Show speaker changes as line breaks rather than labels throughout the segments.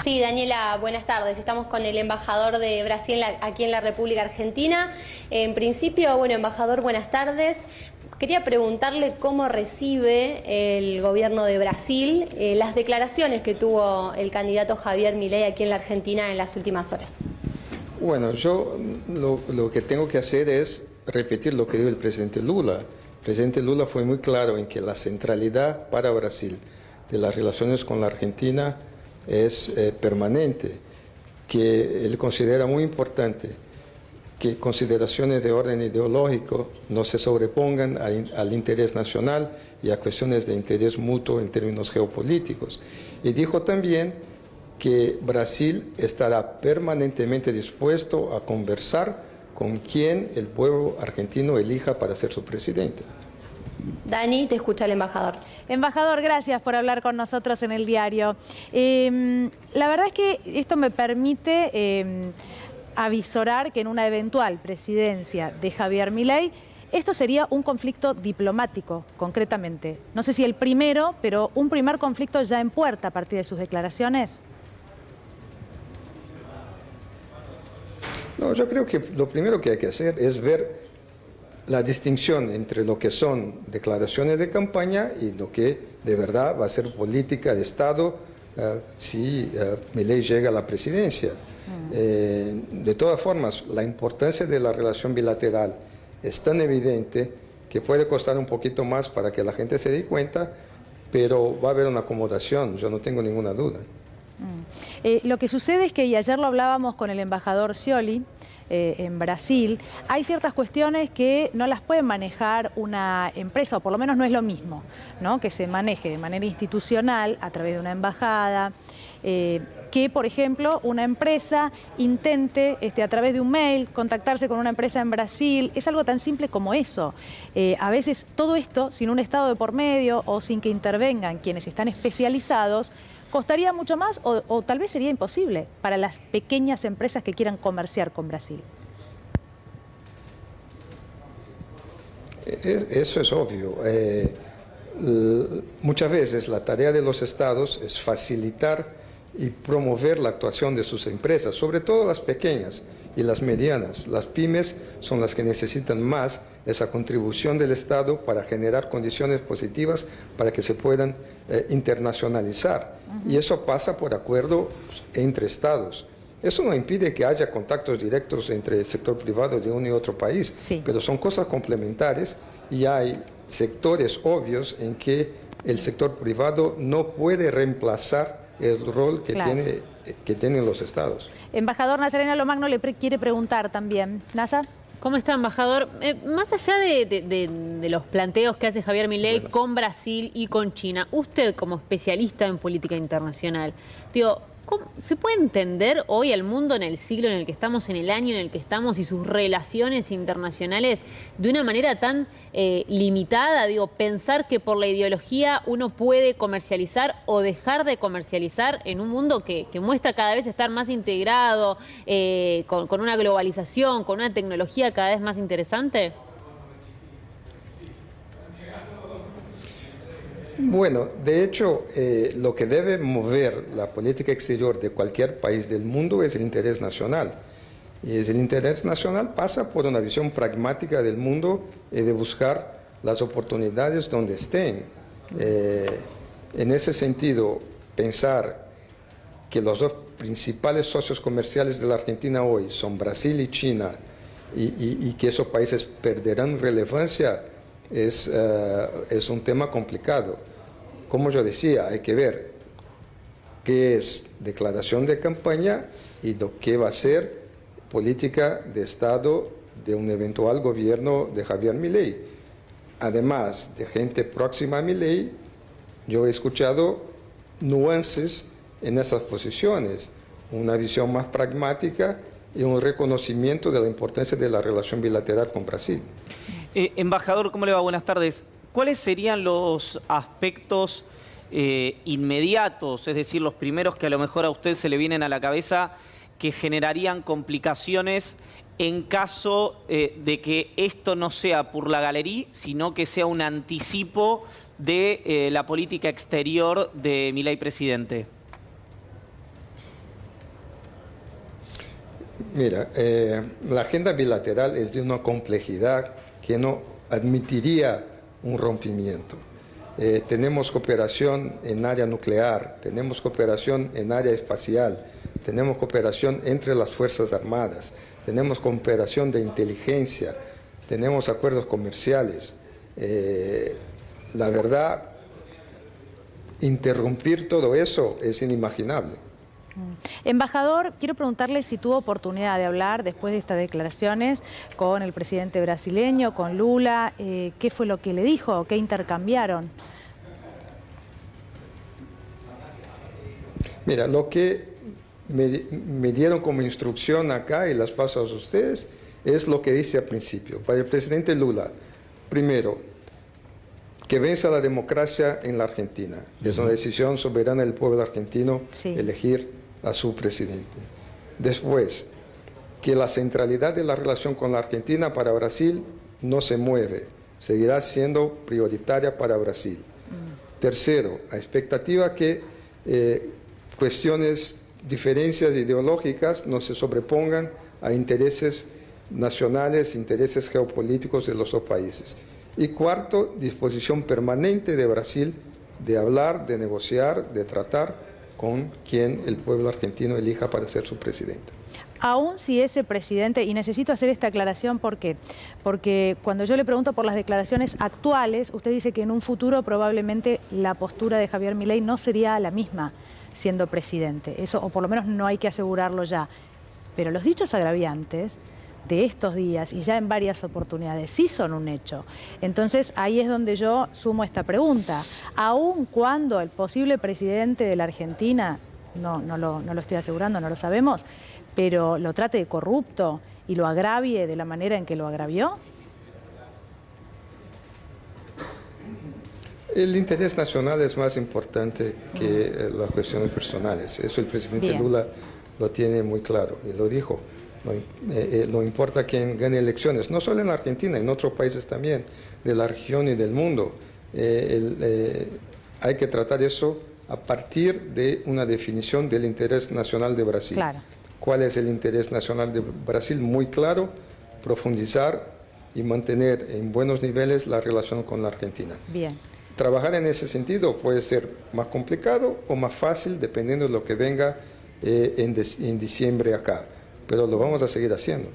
Sí, Daniela, buenas tardes. Estamos con el embajador de Brasil aquí en la República Argentina. En principio, bueno, embajador, buenas tardes. Quería preguntarle cómo recibe el gobierno de Brasil las declaraciones que tuvo el candidato Javier Milei aquí en la Argentina en las últimas horas.
Bueno, yo lo que tengo que hacer es repetir lo que dijo el presidente Lula. El presidente Lula fue muy claro en que la centralidad para Brasil de las relaciones con la Argentina es permanente, que él considera muy importante que consideraciones de orden ideológico no se sobrepongan al interés nacional y a cuestiones de interés mutuo en términos geopolíticos. Y dijo también que Brasil estará permanentemente dispuesto a conversar con quien el pueblo argentino elija para ser su presidente.
Dani, te escucha el embajador.
Embajador, gracias por hablar con nosotros en el diario. La verdad es que esto me permite avisorar que en una eventual presidencia de Javier Milei, esto sería un conflicto diplomático, concretamente. No sé si el primero, pero un primer conflicto ya en puerta a partir de sus declaraciones.
No, yo creo que lo primero que hay que hacer es ver la distinción entre lo que son declaraciones de campaña y lo que de verdad va a ser política de Estado si Milei llega a la presidencia. De todas formas, la importancia de la relación bilateral es tan evidente que puede costar un poquito más para que la gente se dé cuenta, pero va a haber una acomodación, yo no tengo ninguna duda.
Lo que sucede es que, y ayer lo hablábamos con el embajador Scioli, en Brasil, hay ciertas cuestiones que no las puede manejar una empresa, o por lo menos no es lo mismo, ¿no? Que se maneje de manera institucional a través de una embajada, que, por ejemplo, una empresa intente a través de un mail contactarse con una empresa en Brasil. Es algo tan simple como eso. A veces todo esto, sin un Estado de por medio o sin que intervengan quienes están especializados, costaría mucho más o tal vez sería imposible para las pequeñas empresas que quieran comerciar con Brasil.
Eso es obvio. Muchas veces la tarea de los estados es facilitar y promover la actuación de sus empresas, sobre todo las pequeñas y las medianas. Las pymes son las que necesitan más esa contribución del Estado para generar condiciones positivas para que se puedan internacionalizar. Y eso pasa por acuerdo entre Estados. Eso no impide que haya contactos directos entre el sector privado de uno y otro país, sí, pero son cosas complementarias y hay sectores obvios en que el sector privado no puede reemplazar el rol que, claro, tienen los estados.
Embajador Nazarena Lomagno le quiere preguntar también. ¿Nasa?
¿Cómo está, embajador? Más allá de los planteos que hace Javier Milei con Brasil y con China, usted como especialista en política internacional, digo, ¿se puede entender hoy el mundo en el siglo en el que estamos, en el año en el que estamos y sus relaciones internacionales de una manera tan limitada? Digo, pensar que por la ideología uno puede comercializar o dejar de comercializar en un mundo que muestra cada vez estar más integrado, con una globalización, con una tecnología cada vez más interesante.
Bueno, de hecho, lo que debe mover la política exterior de cualquier país del mundo es el interés nacional. Y el interés nacional pasa por una visión pragmática del mundo y de buscar las oportunidades donde estén. En ese sentido, pensar que los dos principales socios comerciales de la Argentina hoy son Brasil y China y que esos países perderán relevancia es un tema complicado. Como yo decía, hay que ver qué es declaración de campaña y lo que va a ser política de Estado de un eventual gobierno de Javier Milei. Además de gente próxima a Milei, yo he escuchado nuances en esas posiciones, una visión más pragmática y un reconocimiento de la importancia de la relación bilateral con Brasil.
Embajador, ¿cómo le va? Buenas tardes. ¿Cuáles serían los aspectos inmediatos, es decir, los primeros que a lo mejor a usted se le vienen a la cabeza, que generarían complicaciones en caso de que esto no sea por la galería, sino que sea un anticipo de la política exterior de Milei presidente?
Mira, la agenda bilateral es de una complejidad que no admitiría un rompimiento. Tenemos cooperación en área nuclear, tenemos cooperación en área espacial, tenemos cooperación entre las Fuerzas Armadas, tenemos cooperación de inteligencia, tenemos acuerdos comerciales. La verdad, interrumpir todo eso es inimaginable.
Embajador, quiero preguntarle si tuvo oportunidad de hablar después de estas declaraciones con el presidente brasileño, con Lula. ¿Qué fue lo que le dijo? ¿Qué intercambiaron?
Mira, lo que me dieron como instrucción acá y las paso a ustedes es lo que dice al principio. Para el presidente Lula, primero, que venza la democracia en la Argentina. Es una decisión soberana del pueblo argentino elegir a su presidente. Después, que la centralidad de la relación con la Argentina para Brasil no se mueve, seguirá siendo prioritaria para Brasil. Tercero, a expectativa que cuestiones, diferencias ideológicas no se sobrepongan a intereses nacionales, intereses geopolíticos de los dos países. Y cuarto, disposición permanente de Brasil de hablar, de negociar, de tratar con quien el pueblo argentino elija para ser su presidente.
Aún si ese presidente, y necesito hacer esta aclaración, ¿por qué? Porque cuando yo le pregunto por las declaraciones actuales, usted dice que en un futuro probablemente la postura de Javier Milei no sería la misma siendo presidente. Eso, o por lo menos no hay que asegurarlo ya. Pero los dichos agraviantes de estos días y ya en varias oportunidades sí son un hecho. Entonces ahí es donde yo sumo esta pregunta. Aun cuando el posible presidente de la Argentina, no lo estoy asegurando, no lo sabemos, pero lo trate de corrupto y lo agravie de la manera en que lo agravió.
El interés nacional es más importante que las cuestiones personales. Eso el presidente Lula lo tiene muy claro y lo dijo. No importa quién gane elecciones, no solo en la Argentina, en otros países también, de la región y del mundo. Hay que tratar eso a partir de una definición del interés nacional de Brasil.
Claro.
¿Cuál es el interés nacional de Brasil? Muy claro, profundizar y mantener en buenos niveles la relación con la Argentina.
Bien.
Trabajar en ese sentido puede ser más complicado o más fácil dependiendo de lo que venga en diciembre acá. Pero lo vamos a seguir haciendo.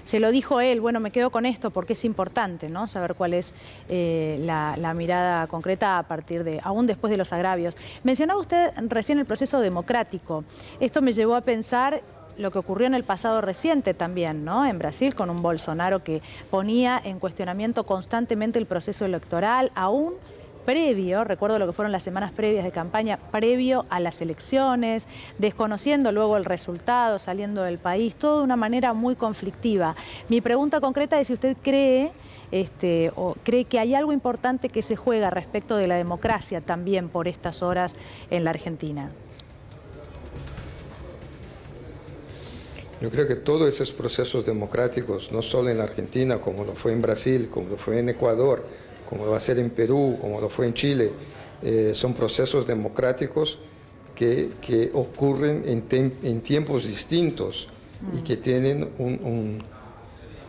Se lo dijo él, bueno, me quedo con esto porque es importante, ¿no? Saber cuál es la mirada concreta a partir de, aún después de los agravios. Mencionaba usted recién el proceso democrático. Esto me llevó a pensar lo que ocurrió en el pasado reciente también, ¿no? En Brasil, con un Bolsonaro que ponía en cuestionamiento constantemente el proceso electoral, aún previo, recuerdo lo que fueron las semanas previas de campaña, previo a las elecciones, desconociendo luego el resultado, saliendo del país, todo de una manera muy conflictiva. Mi pregunta concreta es si usted cree, o cree que hay algo importante que se juega respecto de la democracia también por estas horas en la Argentina.
Yo creo que todos esos procesos democráticos, no solo en la Argentina, como lo fue en Brasil, como lo fue en Ecuador, como va a ser en Perú, como lo fue en Chile, son procesos democráticos que ocurren en tiempos distintos y que tienen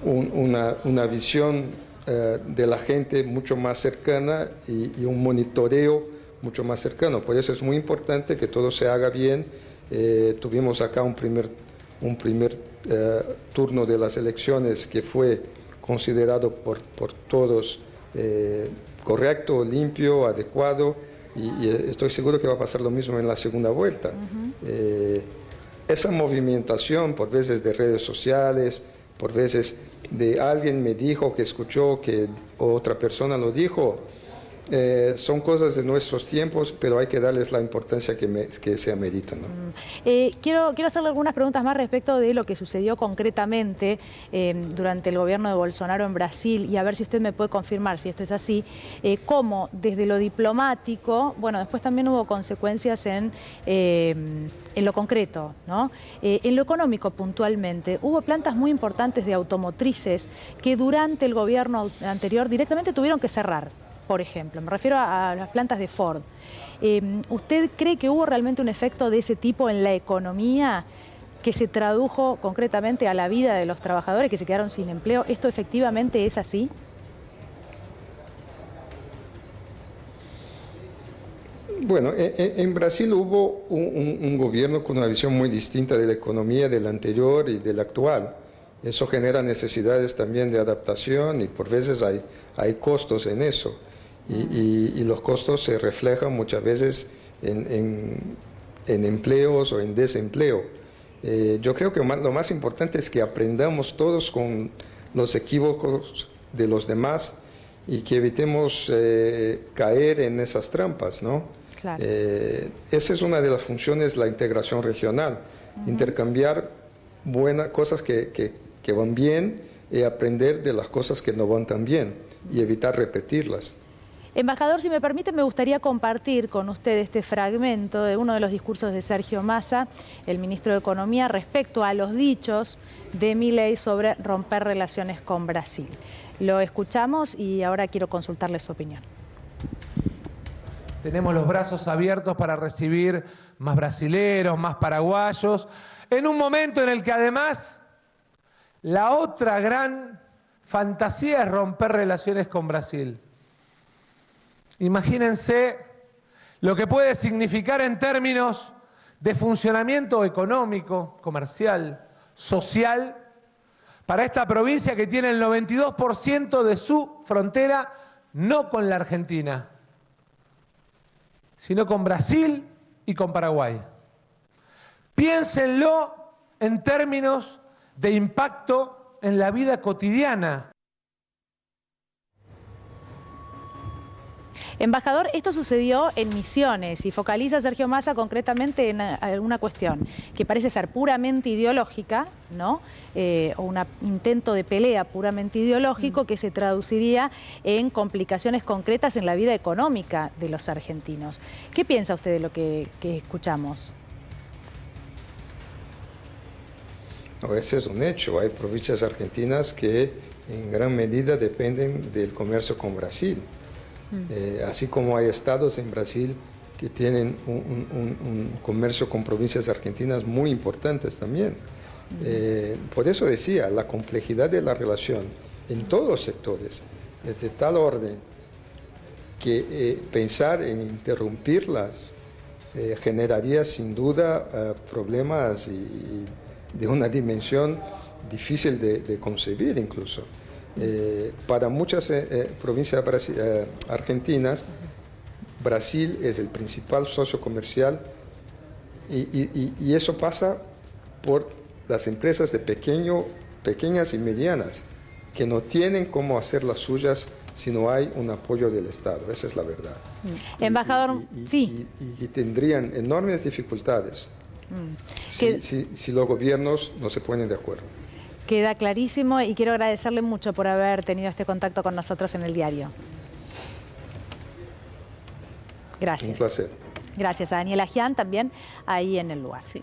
una visión de la gente mucho más cercana y un monitoreo mucho más cercano. Por eso es muy importante que todo se haga bien. Tuvimos acá un primer turno de las elecciones que fue considerado por todos correcto, limpio, adecuado, y estoy seguro que va a pasar lo mismo en la segunda vuelta. Esa movimentación, por veces de redes sociales, por veces de alguien me dijo que escuchó que otra persona lo dijo, son cosas de nuestros tiempos, pero hay que darles la importancia que se ameritan, ¿no?
Quiero hacerle algunas preguntas más respecto de lo que sucedió concretamente durante el gobierno de Bolsonaro en Brasil, y a ver si usted me puede confirmar si esto es así, cómo desde lo diplomático, bueno, después también hubo consecuencias en lo concreto, ¿no? En lo económico puntualmente, hubo plantas muy importantes de automotrices que durante el gobierno anterior directamente tuvieron que cerrar. Por ejemplo, me refiero a las plantas de Ford. ¿Usted cree que hubo realmente un efecto de ese tipo en la economía que se tradujo concretamente a la vida de los trabajadores que se quedaron sin empleo. ¿Esto efectivamente es así?
Bueno, en Brasil hubo un gobierno con una visión muy distinta de la economía del anterior y del actual. Eso genera necesidades también de adaptación y por veces hay costos en eso. Y los costos se reflejan muchas veces en empleos o en desempleo. Yo creo que lo más importante es que aprendamos todos con los equívocos de los demás y que evitemos caer en esas trampas, ¿no?
Claro.
Esa es una de las funciones de la integración regional, intercambiar buenas cosas que van bien y aprender de las cosas que no van tan bien y evitar repetirlas.
Embajador, si me permite, me gustaría compartir con usted este fragmento de uno de los discursos de Sergio Massa, el ministro de Economía, respecto a los dichos de Milei sobre romper relaciones con Brasil. Lo escuchamos y ahora quiero consultarle su opinión.
Tenemos los brazos abiertos para recibir más brasileros, más paraguayos, en un momento en el que además la otra gran fantasía es romper relaciones con Brasil. Imagínense lo que puede significar en términos de funcionamiento económico, comercial, social, para esta provincia que tiene el 92% de su frontera no con la Argentina, sino con Brasil y con Paraguay. Piénsenlo en términos de impacto en la vida cotidiana.
Embajador, esto sucedió en Misiones y focaliza Sergio Massa concretamente en alguna cuestión que parece ser puramente ideológica, ¿no? O un intento de pelea puramente ideológico que se traduciría en complicaciones concretas en la vida económica de los argentinos. ¿Qué piensa usted de lo que escuchamos?
No, ese es un hecho. Hay provincias argentinas que en gran medida dependen del comercio con Brasil. Así como hay estados en Brasil que tienen un comercio con provincias argentinas muy importantes también. Por eso decía, la complejidad de la relación en todos los sectores es de tal orden que pensar en interrumpirlas generaría sin duda problemas y de una dimensión difícil de concebir incluso. Para muchas provincias argentinas, Brasil es el principal socio comercial y eso pasa por las empresas de pequeñas y medianas que no tienen cómo hacer las suyas si no hay un apoyo del Estado. Esa es la verdad.
Embajador, sí.
Y tendrían enormes dificultades si los gobiernos no se ponen de acuerdo.
Queda clarísimo y quiero agradecerle mucho por haber tenido este contacto con nosotros en el diario. Gracias.
Un placer.
Gracias a Daniela Gian también ahí en el lugar.
Sí.